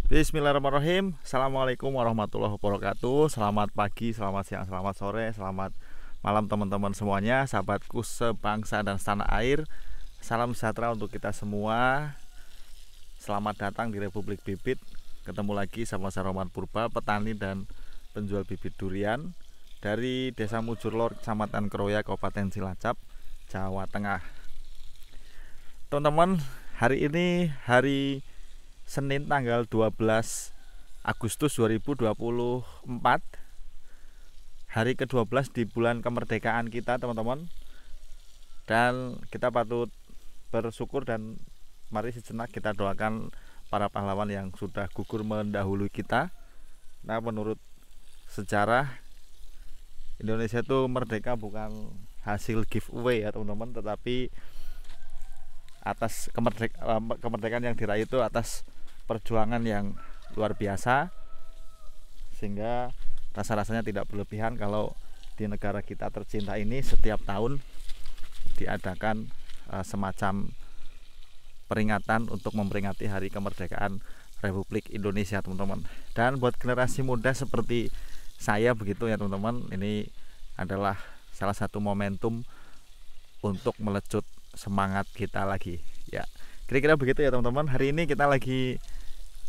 Bismillahirrahmanirrahim. Assalamualaikum warahmatullahi wabarakatuh. Selamat pagi, selamat siang, selamat sore, selamat malam teman-teman semuanya, sahabatku sebangsa dan setanah air. Salam sejahtera untuk kita semua. Selamat datang di Republik Bibit. Ketemu lagi sama saya Roman Purba, petani dan penjual bibit durian dari Desa Mujurlor, Kecamatan Kroya, Kabupaten Cilacap, Jawa Tengah. Teman-teman, hari ini hari Senin tanggal 12 Agustus 2024, hari ke-12 di bulan kemerdekaan kita teman-teman. Dan kita patut bersyukur dan mari sejenak kita doakan para pahlawan yang sudah gugur mendahului kita. Nah, menurut sejarah, Indonesia itu merdeka bukan hasil giveaway ya teman-teman, tetapi atas kemerdekaan yang diraih itu atas perjuangan yang luar biasa, sehingga rasa-rasanya tidak berlebihan kalau di negara kita tercinta ini setiap tahun diadakan semacam peringatan untuk memperingati hari kemerdekaan Republik Indonesia teman-teman. Dan buat generasi muda seperti saya begitu ya teman-teman, ini adalah salah satu momentum untuk melecut semangat kita lagi ya. Kira-kira begitu ya teman-teman. Hari ini kita lagi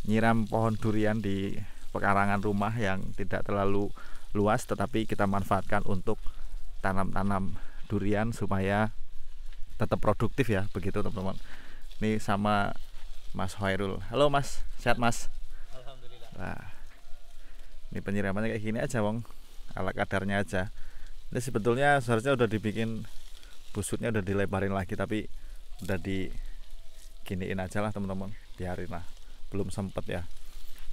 nyiram pohon durian di pekarangan rumah yang tidak terlalu luas, tetapi kita manfaatkan untuk tanam-tanam durian supaya tetap produktif ya, begitu teman-teman. Ini sama Mas Hoirul. Halo Mas, sehat Mas? Alhamdulillah. Nah, ini penyiramannya kayak gini aja Wong, ala kadarnya aja. Ini sebetulnya seharusnya udah dibikin busutnya, udah dilebarin lagi, tapi udah diginiin aja lah teman-teman, biarin lah, belum sempet ya.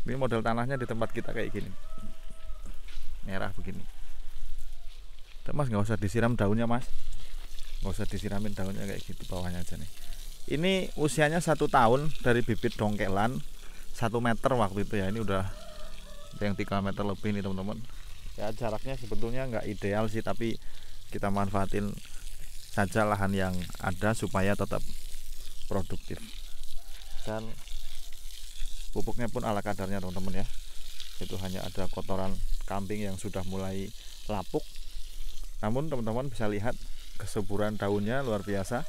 Ini model tanahnya di tempat kita kayak gini, merah begini. Mas nggak usah disiram daunnya Mas, nggak usah disiramin daunnya, kayak gitu bawahnya aja nih. Ini usianya 1 tahun dari bibit dongkelan 1 meter waktu itu ya. Ini udah yang 3 meter lebih nih teman-teman ya. Jaraknya sebetulnya nggak ideal sih, tapi kita manfaatin saja lahan yang ada supaya tetap produktif. Dan pupuknya pun ala kadarnya teman-teman ya. Itu hanya ada kotoran kambing yang sudah mulai lapuk, namun teman-teman bisa lihat kesuburan daunnya luar biasa,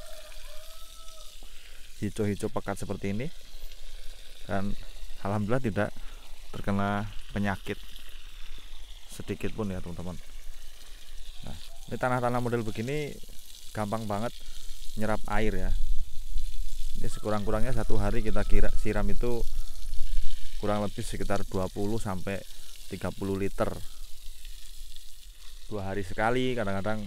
hijau-hijau pekat seperti ini. Dan alhamdulillah tidak terkena penyakit sedikit pun ya teman-teman. Nah, ini tanah-tanah model begini gampang banget nyerap air ya. Ini sekurang-kurangnya 1 hari kita siram itu kurang lebih sekitar 20 sampai 30 liter 2 hari sekali. Kadang-kadang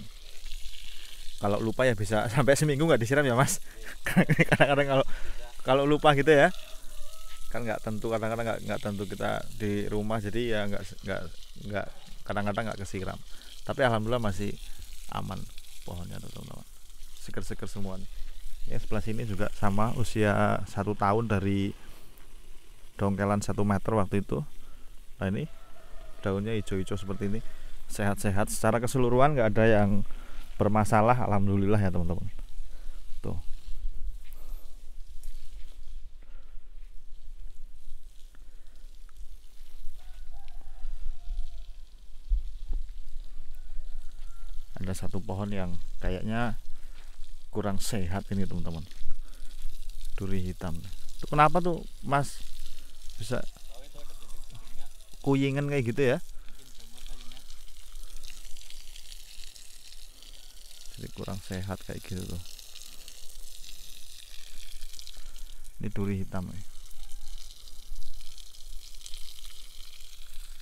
kalau lupa ya bisa sampai seminggu nggak disiram ya Mas. Kadang-kadang kalau lupa gitu ya, kan nggak tentu, kadang-kadang nggak tentu kita di rumah, jadi ya nggak kadang-kadang nggak kesiram. Tapi alhamdulillah masih aman pohonnya teman-teman, seger-seger semua nih. Yang sebelah sini juga sama, usia 1 tahun dari dongkelan 1 meter waktu itu. Nah, ini daunnya hijau-hijau seperti ini, sehat-sehat secara keseluruhan, nggak ada yang bermasalah, alhamdulillah ya teman-teman. Tuh, ada 1 pohon yang kayaknya kurang sehat ini teman-teman, duri hitam. Itu kenapa tuh Mas bisa kuyingan kayak gitu ya? Jadi kurang sehat kayak gitu tuh. Ini duri hitam nih.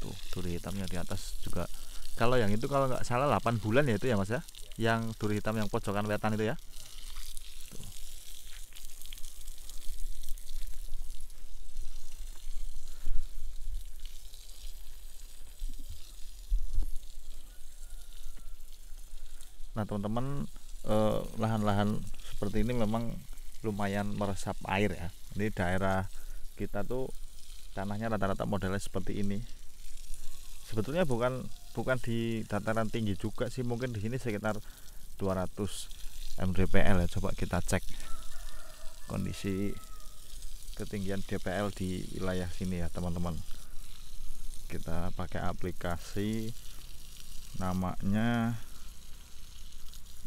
Tuh, duri hitamnya di atas juga. Kalau yang itu kalau nggak salah 8 bulan ya itu ya Mas ya, yang duri hitam yang pojokan wetan itu ya. Tuh. Nah teman-teman, lahan-lahan seperti ini memang lumayan meresap air ya. Ini daerah kita tuh tanahnya rata-rata modelnya seperti ini. Sebetulnya bukan di dataran tinggi juga sih, mungkin di sini sekitar 200 mdpl ya. Coba kita cek kondisi ketinggian DPL di wilayah sini ya teman-teman. Kita pakai aplikasi namanya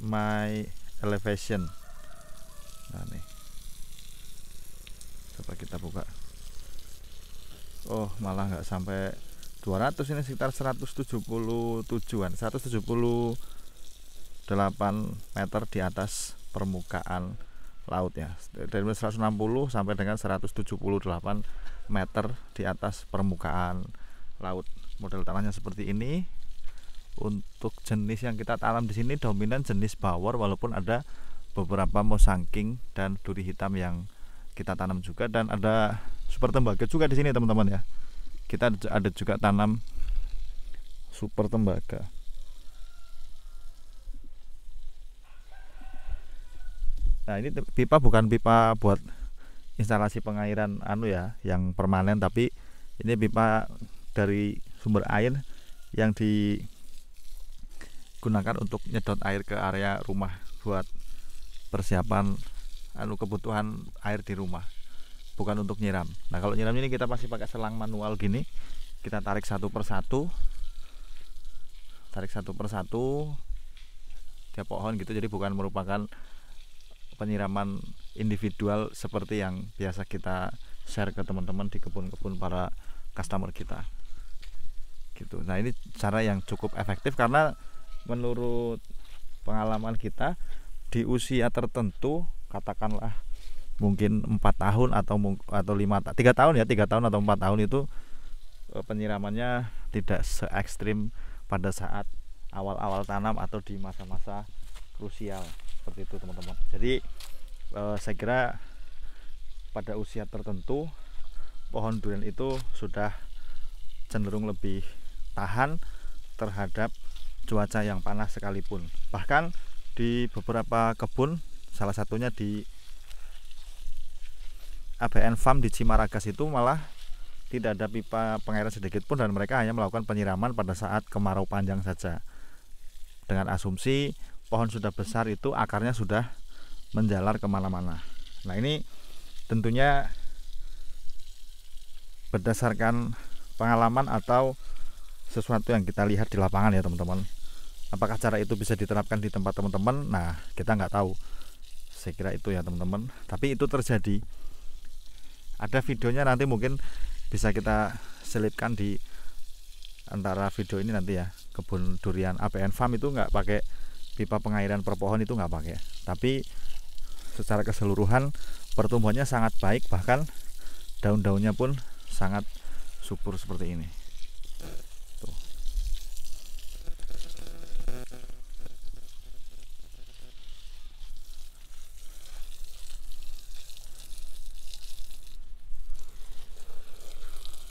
My Elevation. Nah nih, coba kita buka. Oh malah nggak sampai 200, ini sekitar 177-an, 178 meter di atas permukaan laut ya, dari 160 sampai dengan 178 meter di atas permukaan laut. Model tanahnya seperti ini. Untuk jenis yang kita tanam di sini dominan jenis bawor, walaupun ada beberapa mosangking dan duri hitam yang kita tanam juga, dan ada super tembaga juga di sini teman-teman ya. Kita ada juga tanam super tembaga. Nah ini pipa bukan pipa buat instalasi pengairan ya, yang permanen, tapi ini pipa dari sumber air yang digunakan untuk nyedot air ke area rumah buat persiapan kebutuhan air di rumah, bukan untuk nyiram. Nah kalau nyiram ini kita pasti pakai selang manual gini, kita tarik satu persatu tiap pohon gitu, jadi bukan merupakan penyiraman individual seperti yang biasa kita share ke teman-teman di kebun-kebun para customer kita gitu. Nah ini cara yang cukup efektif, karena menurut pengalaman kita di usia tertentu, katakanlah mungkin 4 tahun atau 3 tahun ya, 3 tahun atau 4 tahun itu penyiramannya tidak se ekstrim pada saat awal-awal tanam atau di masa-masa krusial seperti itu teman-teman. Jadi saya kira pada usia tertentu pohon durian itu sudah cenderung lebih tahan terhadap cuaca yang panas sekalipun. Bahkan di beberapa kebun, salah satunya di ABN Farm di Cimaragas itu malah tidak ada pipa pengairan sedikit pun, dan mereka hanya melakukan penyiraman pada saat kemarau panjang saja, dengan asumsi pohon sudah besar itu akarnya sudah menjalar kemana-mana. Nah ini tentunya berdasarkan pengalaman atau sesuatu yang kita lihat di lapangan ya teman-teman. Apakah cara itu bisa diterapkan di tempat teman-teman? Nah kita nggak tahu. Saya kira itu ya teman-teman. Tapi itu terjadi. Ada videonya, nanti mungkin bisa kita selipkan di antara video ini nanti ya. Kebun durian ABN Farm itu nggak pakai pipa pengairan per pohon, itu nggak pakai, tapi secara keseluruhan pertumbuhannya sangat baik, bahkan daun-daunnya pun sangat subur seperti ini. Tuh.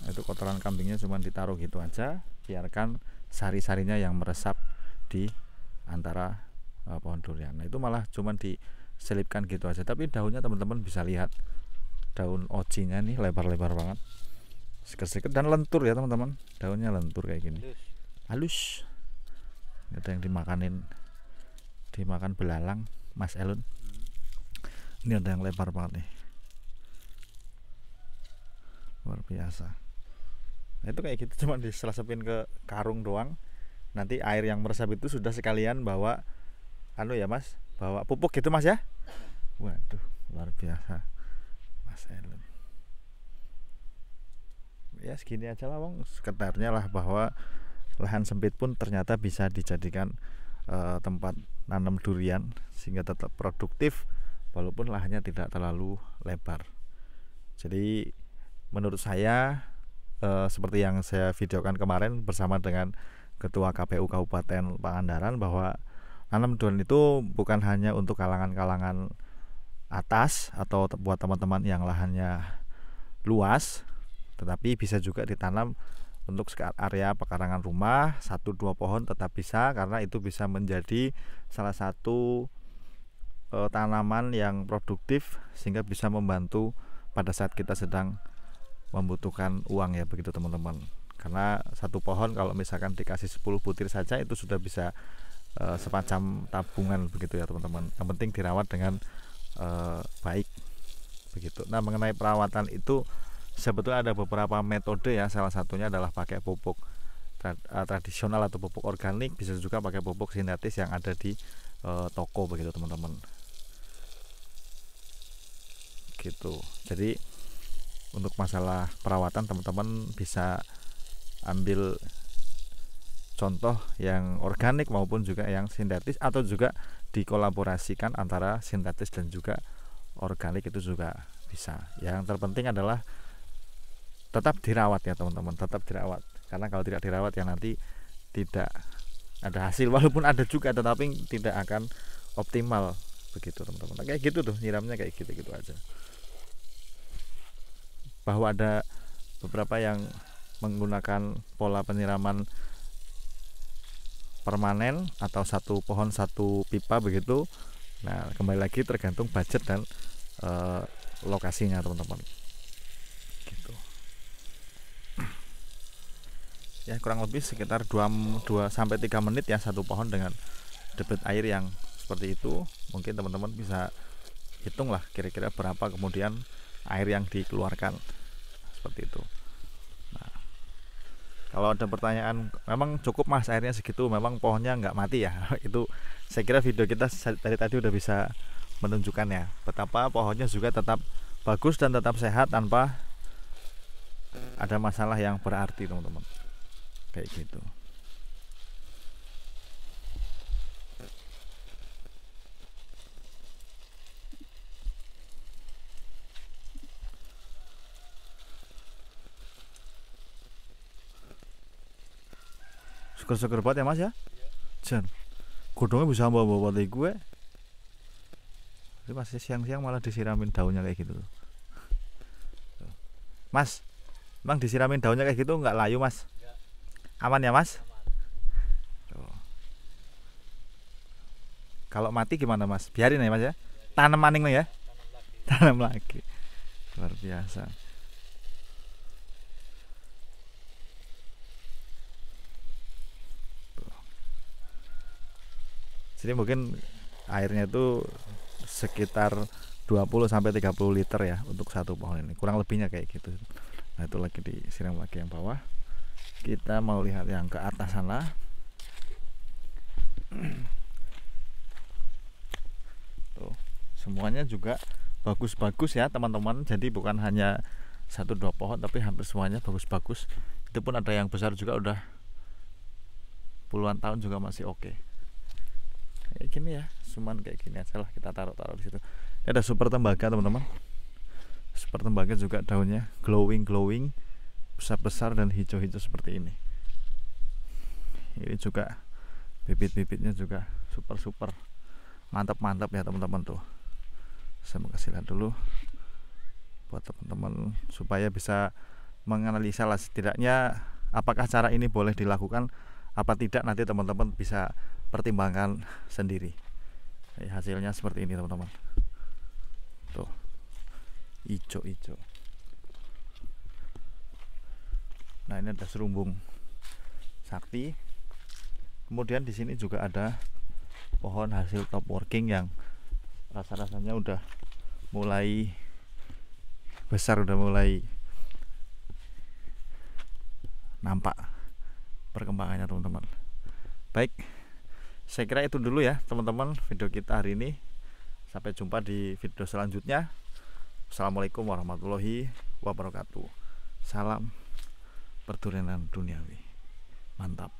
Itu kotoran kambingnya cuma ditaruh gitu aja, biarkan sari-sarinya yang meresap di antara pohon durian. Nah itu malah cuman diselipkan gitu aja, tapi daunnya teman-teman bisa lihat, daun ocinya nih lebar-lebar banget, seker-seker dan lentur ya teman-teman. Daunnya lentur kayak gini, halus. Ada yang dimakan belalang Mas Elun. Ini ada yang lebar banget nih, luar biasa. Nah itu kayak gitu, cuma diselesepin ke karung doang. Nanti air yang meresap itu sudah sekalian bawa ya Mas, bawa pupuk gitu Mas ya. Waduh luar biasa Mas Elun. Ya segini aja lah wong, sekedarnya lah, bahwa lahan sempit pun ternyata bisa dijadikan tempat nanam durian sehingga tetap produktif walaupun lahannya tidak terlalu lebar. Jadi menurut saya seperti yang saya videokan kemarin bersama dengan Ketua KPU Kabupaten Pangandaran, bahwa nanam durian itu bukan hanya untuk kalangan-kalangan atas atau buat teman-teman yang lahannya luas, tetapi bisa juga ditanam untuk area pekarangan rumah, 1-2 pohon tetap bisa, karena itu bisa menjadi salah satu tanaman yang produktif sehingga bisa membantu pada saat kita sedang membutuhkan uang ya, begitu teman-teman. Karena satu pohon kalau misalkan dikasih 10 butir saja itu sudah bisa semacam tabungan begitu ya teman-teman. Yang penting dirawat dengan baik begitu. Nah, mengenai perawatan itu sebetulnya ada beberapa metode ya. Salah satunya adalah pakai pupuk tradisional atau pupuk organik, bisa juga pakai pupuk sintetis yang ada di toko begitu teman-teman. Gitu. Jadi untuk masalah perawatan teman-teman bisa ambil contoh yang organik maupun juga yang sintetis, atau juga dikolaborasikan antara sintetis dan juga organik, itu juga bisa. Yang terpenting adalah tetap dirawat ya teman-teman, tetap dirawat, karena kalau tidak dirawat ya nanti tidak ada hasil, walaupun ada juga tetapi tidak akan optimal begitu teman-teman. Kayak gitu tuh, nyiramnya kayak gitu-gitu aja. Bahwa ada beberapa yang menggunakan pola penyiraman permanen atau satu pohon satu pipa begitu. Nah, kembali lagi tergantung budget dan lokasinya teman-teman. Gitu. Ya, kurang lebih sekitar 2 sampai 3 menit ya satu pohon dengan debit air yang seperti itu. Mungkin teman-teman bisa hitung lah kira-kira berapa kemudian air yang dikeluarkan seperti itu. Nah, kalau ada pertanyaan, memang cukup mas airnya segitu, memang pohonnya nggak mati ya. Itu saya kira video kita dari tadi udah bisa menunjukkan ya betapa pohonnya juga tetap bagus dan tetap sehat tanpa ada masalah yang berarti teman-teman. Kayak gitu. Seger-seger banget ya mas ya. Jan, godongnya bisa bawa-bawa dari gue. Jadi masih siang-siang malah disiramin daunnya kayak gitu. Mas, emang disiramin daunnya kayak gitu nggak layu mas? Aman ya mas? Kalau mati gimana mas? Biarin ya mas ya. Tanam maning ya. Tanam lagi. Luar biasa. Jadi mungkin airnya itu sekitar 20 sampai 30 liter ya untuk satu pohon ini. Kurang lebihnya kayak gitu. Nah, itu lagi disiram lagi yang bawah. Kita mau lihat yang ke atas sana. Tuh, semuanya juga bagus-bagus ya teman-teman. Jadi bukan hanya 1-2 pohon tapi hampir semuanya bagus-bagus. Itu pun ada yang besar juga udah puluhan tahun juga masih oke. Kayak gini ya, cuman kayak gini aja lah kita taruh di situ. Ini ada super tembaga teman-teman. Super tembaga juga daunnya glowing besar dan hijau-hijau seperti ini. Ini juga bibit-bibitnya juga super mantap ya teman-teman tuh. Saya mau kasih lihat dulu buat teman-teman supaya bisa menganalisa lah setidaknya apakah cara ini boleh dilakukan apa tidak, nanti teman-teman bisa pertimbangkan sendiri. Hasilnya seperti ini teman-teman. Tuh, hijau. Nah, ini ada serumbung sakti. Kemudian di sini juga ada pohon hasil top working yang rasa-rasanya udah mulai besar, udah mulai nampak perkembangannya teman-teman. Baik, saya kira itu dulu ya teman-teman video kita hari ini. Sampai jumpa di video selanjutnya. Assalamualaikum warahmatullahi wabarakatuh. Salam perturunan duniawi. Mantap.